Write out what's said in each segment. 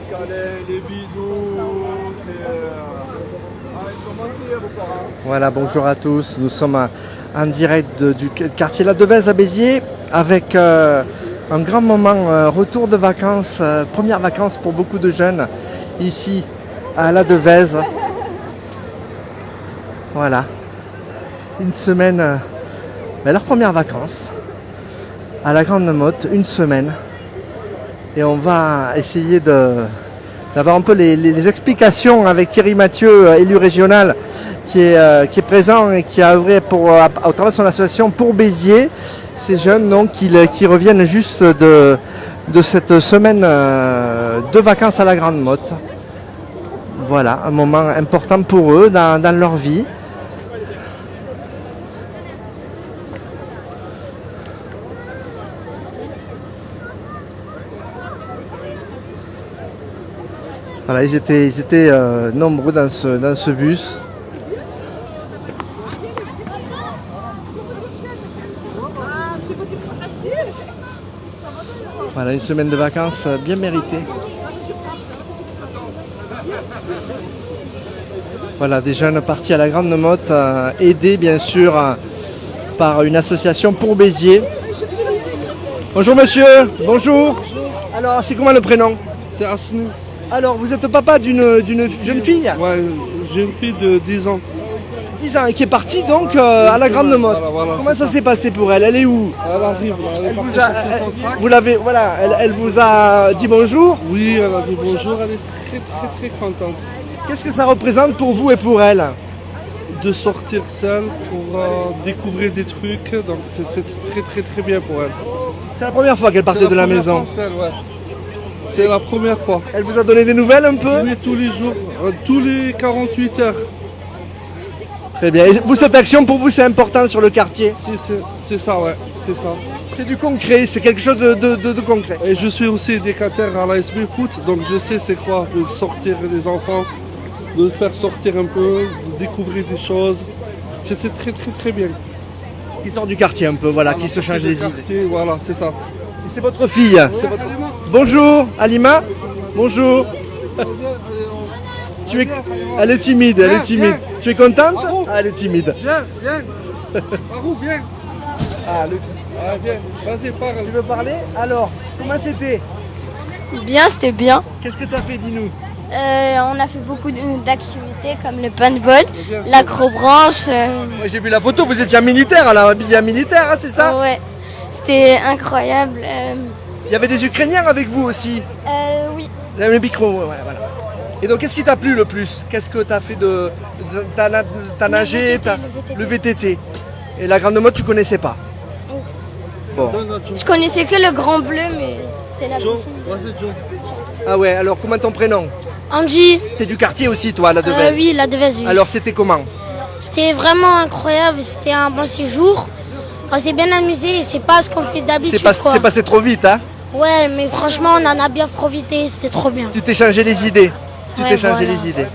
les bisous. Voilà, bonjour à tous. Nous sommes en direct du quartier La Devèze à Béziers avec un grand moment, retour de vacances, premières vacances pour beaucoup de jeunes ici à La Devèze. Voilà, une semaine, leurs premières vacances à la Grande Motte, une semaine. Et on va essayer d'avoir un peu les explications avec Thierry Mathieu, élu régional, qui est présent et qui a œuvré au travers de son association pour Béziers. Ces jeunes donc, qui reviennent juste de cette semaine de vacances à la Grande Motte. Voilà, un moment important pour eux dans leur vie. Voilà, ils étaient nombreux dans ce bus. Voilà, une semaine de vacances bien méritée. Voilà, des jeunes partis à la Grande Motte, aidés bien sûr par une association pour Béziers. Bonjour monsieur, bonjour. Alors, c'est comment le prénom? C'est Asni. Alors, vous êtes papa d'une jeune fille? Ouais, j'ai une fille de 10 ans. 10 ans, et qui est partie donc à la Grande Motte. Voilà, comment ça s'est passé pour elle? Elle est où? Elle arrive, elle est partie chercher son sac. Vous l'avez, voilà, elle vous a dit bonjour? Oui, elle a dit bonjour, elle est très contente. Qu'est-ce que ça représente pour vous et pour elle? De sortir seule pour découvrir des trucs, donc c'est très bien pour elle. C'est la première fois qu'elle partait de la maison? C'est la première fois. Elle vous a donné des nouvelles un peu? Oui, tous les jours, tous les 48 heures. Très bien. Et vous, cette action pour vous, c'est important sur le quartier? C'est ça, ouais, c'est ça. C'est du concret, c'est quelque chose de concret. Et je suis aussi éducateur à l'ASB Foot, donc je sais c'est quoi de sortir les enfants, de les faire sortir un peu, de découvrir des choses. C'était très bien. Qui sort du quartier un peu, voilà, qui se change les idées. Voilà, c'est ça. Et c'est votre fille? Bonjour, Alima. Bonjour. Elle est timide, elle est timide. Tu es contente? Ah, elle est timide. Viens. Marou, viens. Ah, le fils. Ah, viens, vas-y, parle. Tu veux parler? Alors, comment c'était? Bien, c'était bien. Qu'est-ce que tu as fait, dis-nous? On a fait beaucoup d'activités comme le paintball, l'acrobranche. Ouais, j'ai vu la photo, vous étiez un militaire, un billet militaire, hein, c'est ça? Ouais, c'était incroyable. Il y avait des Ukrainiens avec vous aussi? Oui. Le micro, ouais, voilà. Et donc, qu'est-ce qui t'a plu le plus? Qu'est-ce que t'as fait t'as nagé, le VTT. Et la Grande Motte, tu connaissais pas? Oui. Bon. Je connaissais que le Grand Bleu, mais c'est la Joe, piscine. vas-y, Joe. Ah ouais, alors comment ton prénom? Angie, T'es du quartier aussi, toi, à La Devèze? oui, La Devèze, oui. Alors, c'était comment? C'était vraiment incroyable, c'était un bon séjour. On s'est bien amusé et c'est pas ce qu'on fait d'habitude. C'est passé trop vite, hein? Ouais, mais franchement, on en a bien profité, c'était trop bien. Tu t'es changé les idées. Ouais, voilà. les idées.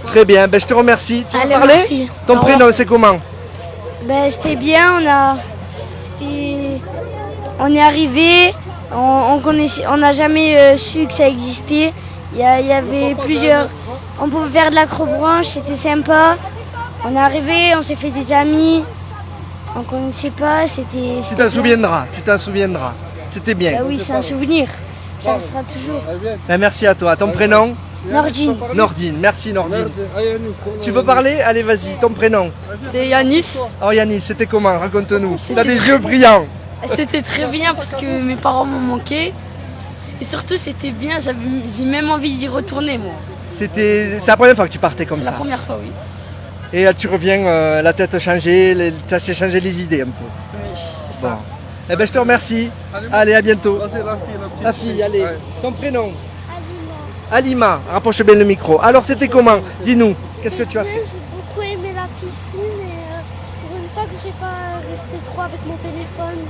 Très bien, ben, je te remercie. Tu veux Allez, parler? merci. Ton Au prénom, revoir. c'est comment? Ben, c'était bien, on est arrivé, on n'a jamais su que ça existait. Il y avait plusieurs, on pouvait faire de l'acrobranche, c'était sympa. On est arrivé, on s'est fait des amis, on connaissait pas, c'était. Tu t'en souviendras. C'était bien. Ben oui, c'est un souvenir, ça sera toujours. Ben, merci à toi. Ton prénom? Nordine. Nordine, merci Nordine. Tu veux parler? Allez, vas-y, ton prénom. C'est Yanis. Oh Yannis, c'était comment? Raconte-nous. C'était T'as des yeux brillants. C'était très bien parce que mes parents m'ont manqué. Et surtout, c'était bien. J'ai même envie d'y retourner, moi. C'est la première fois que tu partais comme C'est ça. la première fois, oui. Et là, tu reviens, la tête changée, t'as changé les idées un peu. Oui, c'est Bon. ça. Eh ben, je te remercie. Allez, à bientôt. Vas-y, la fille, La fille, allez. Ouais. Ton prénom? Alima, rapproche bien le micro. Alors, c'était comment? Dis-nous, qu'est-ce que tu as fait? J'ai beaucoup aimé la piscine et pour une fois que j'ai pas resté trop avec mon téléphone.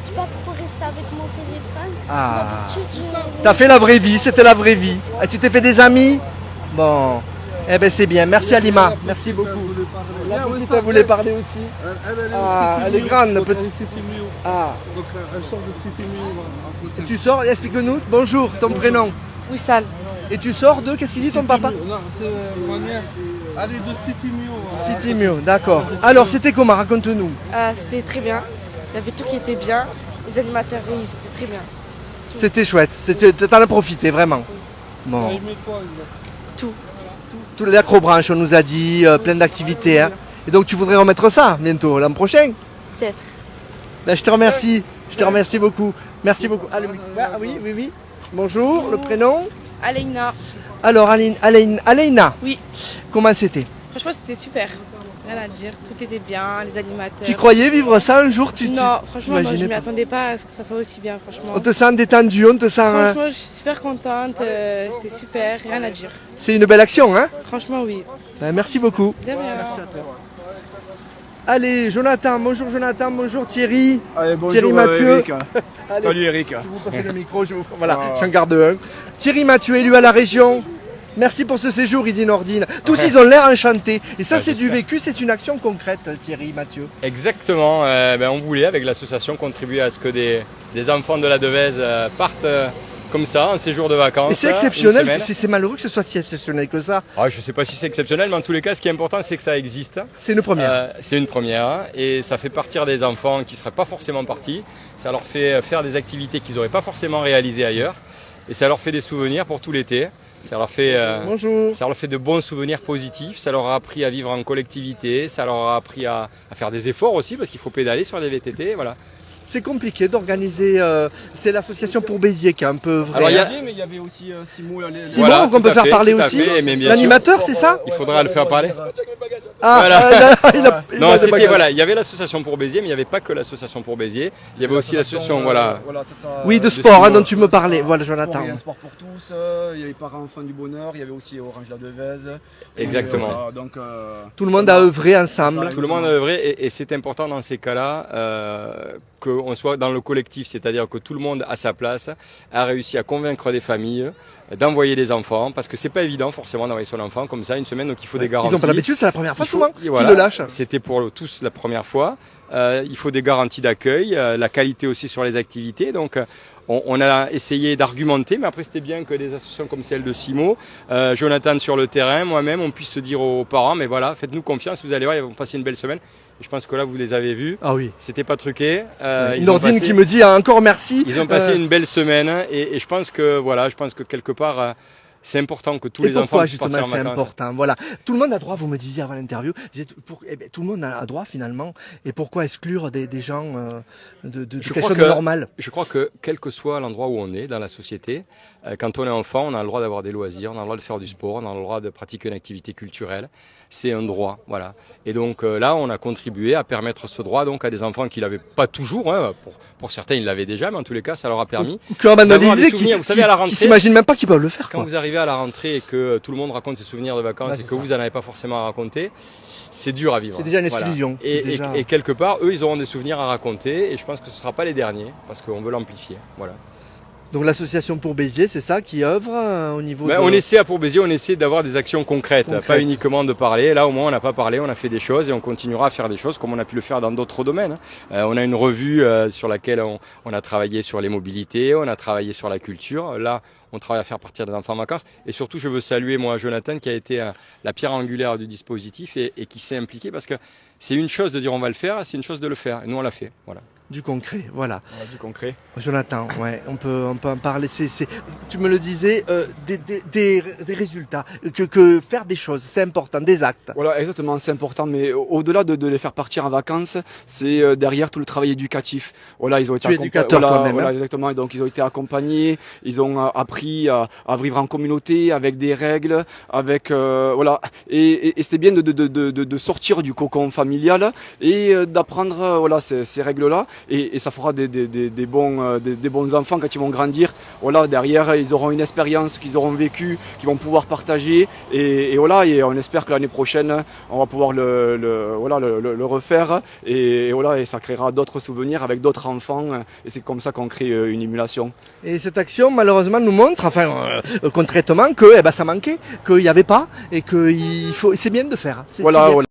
J'ai pas trop resté avec mon téléphone. Ah. D'habitude, T'as fait la vraie vie, c'était la vraie vie. Et tu t'es fait des amis? Bon. Eh ben c'est bien. Merci Alima. Merci beaucoup. La petite, elle voulait parler aussi. Elle est grande, donc, petite. elle est City Mew. Ah. Donc elle sort de City Mew. Tu sors, explique-nous. Bonjour, ton prénom? Wissal. Et tu sors de, qu'est-ce qu'il dit ton papa? Non, c'est ma nièce. Elle est de City Mio. City Mio, d'accord. Alors c'était comment? Raconte-nous. C'était très bien. Il y avait tout qui était bien. Les animateurs, c'était très bien. C'était chouette, t'en as profité vraiment. Bon. T'as aimé quoi exactement? Tout l'acrobranche, on nous a dit, plein d'activités. Hein. Et donc tu voudrais remettre ça bientôt, l'an prochain? Peut-être. Ben, je te remercie, beaucoup. Merci beaucoup. Ah, ah, oui. Bonjour, le prénom? Aleina. Alors Aleina. Oui. Comment c'était? Franchement, c'était super. Rien à dire. Tout était bien, les animateurs. Tu croyais vivre ça un jour? Non, franchement, moi, je t'imaginais ne m'y pas. attendais pas à ce que ça soit aussi bien, franchement. On te sent détendu, on te sent... Franchement, je suis super contente. C'était super, rien à dire. C'est une belle action, hein? Franchement, oui. Ben, merci beaucoup. De rien. Merci à toi. Allez, Jonathan, bonjour Thierry. Allez, bonjour, Thierry Mathieu. Eric. Allez, Salut Eric. je vous passe le micro, voilà, j'en garde un. Thierry Mathieu, élu à la région. Merci pour ce séjour, Idine Ordine. Tous, ils ont l'air enchantés. Et ça, c'est du vécu, c'est une action concrète, Thierry Mathieu. Exactement. On voulait, avec l'association, contribuer à ce que des enfants de la Devèze partent comme ça, en séjour de vacances. Et c'est exceptionnel, c'est malheureux que ce soit si exceptionnel que ça. Je ne sais pas si c'est exceptionnel, mais en tous les cas, ce qui est important, c'est que ça existe. C'est une première. C'est une première. Et ça fait partir des enfants qui ne seraient pas forcément partis. Ça leur fait faire des activités qu'ils n'auraient pas forcément réalisées ailleurs. Et ça leur fait des souvenirs pour tout l'été. Ça leur fait de bons souvenirs positifs, ça leur a appris à vivre en collectivité, ça leur a appris à faire des efforts aussi parce qu'il faut pédaler sur les VTT, voilà. C'est compliqué d'organiser, c'est l'association pour Béziers qui est un peu vrai. Alors, mais il y avait aussi Simon. Simon, voilà, qu'on peut faire parler aussi. L'animateur, c'est ça? Il faudra le faire parler. Non, c'était voilà, il y avait l'association pour Béziers, mais il n'y avait pas que l'association pour Béziers. Il y avait aussi l'association, oui, de sport, dont tu me parlais. Voilà, Jonathan. Il y a un sport pour tous. Il y avait Parents Enfants du Bonheur. Il y avait aussi Orange la Devèze. Exactement. Donc, tout le monde a œuvré ensemble. Tout le monde a œuvré, et c'est important dans ces cas-là qu'on soit dans le collectif, c'est-à-dire que tout le monde à sa place a réussi à convaincre des familles d'envoyer les enfants, parce que c'est pas évident forcément d'envoyer son enfant comme ça une semaine, donc il faut des garanties. Ils n'ont pas l'habitude, c'est la première fois souvent qu'ils le lâchent. C'était pour tous la première fois. Il faut des garanties d'accueil, la qualité aussi sur les activités. Donc on a essayé d'argumenter, mais après c'était bien que des associations comme celle de Simo, Jonathan sur le terrain, moi-même, on puisse se dire aux parents, mais voilà, faites-nous confiance, vous allez voir, ils vont passer une belle semaine. Et je pense que là, vous les avez vus. Ah oui. C'était pas truqué. Nordine qui me dit encore merci. Ils ont passé une belle semaine, et je pense que quelque part, c'est important que tous les enfants puissent partir en vacances. C'est important, voilà. Tout le monde a droit, vous me disiez avant l'interview, tout le monde a droit finalement. Et pourquoi exclure des gens de quelque chose de normal? Je crois que quel que soit l'endroit où on est dans la société, quand on est enfant, on a le droit d'avoir des loisirs, on a le droit de faire du sport, on a le droit de pratiquer une activité culturelle. C'est un droit, voilà. Et donc là, on a contribué à permettre ce droit donc à des enfants qui l'avaient pas toujours. Hein. Pour certains, ils l'avaient déjà, mais en tous les cas, ça leur a permis. Vous savez, à la rentrée, qui s'imaginent même pas qu'ils peuvent le faire. Quand vous arrivez à la rentrée et que tout le monde raconte ses souvenirs de vacances et que vous n'en avez pas forcément à raconter, c'est dur à vivre. C'est déjà une exclusion. Voilà. Et quelque part, eux, ils auront des souvenirs à raconter, et je pense que ce ne sera pas les derniers, parce qu'on veut l'amplifier. Voilà. Donc l'association pour Béziers, c'est ça qui œuvre au niveau On essaie à pour Béziers, on essaie d'avoir des actions concrètes, pas uniquement de parler. Là au moins on n'a pas parlé, on a fait des choses, et on continuera à faire des choses comme on a pu le faire dans d'autres domaines. On a une revue sur laquelle on a travaillé sur les mobilités, on a travaillé sur la culture. Là on travaille à faire partir des enfants en vacances, et surtout je veux saluer moi Jonathan qui a été la pierre angulaire du dispositif et qui s'est impliqué, parce que c'est une chose de dire on va le faire, c'est une chose de le faire, et nous on l'a fait. Voilà. Du concret, voilà. Du concret. Jonathan, ouais, on peut en parler. Tu me le disais, des résultats, que faire des choses, c'est important, des actes. Voilà, exactement, c'est important. Mais au-delà de les faire partir en vacances, c'est derrière tout le travail éducatif. Voilà, ils ont été éducateur toi-même. Voilà, exactement. Et donc ils ont été accompagnés, ils ont appris à vivre en communauté avec des règles, avec voilà. Et c'était bien de sortir du cocon familial et d'apprendre voilà ces règles-là. Et ça fera des bons enfants quand ils vont grandir. Voilà, derrière, ils auront une expérience qu'ils auront vécue, qu'ils vont pouvoir partager. Et voilà, et on espère que l'année prochaine, on va pouvoir le refaire. Et voilà, et ça créera d'autres souvenirs avec d'autres enfants. Et c'est comme ça qu'on crée une émulation. Et cette action, malheureusement, nous montre, concrètement, que ça manquait, qu'il n'y avait pas, et c'est bien de faire. Voilà.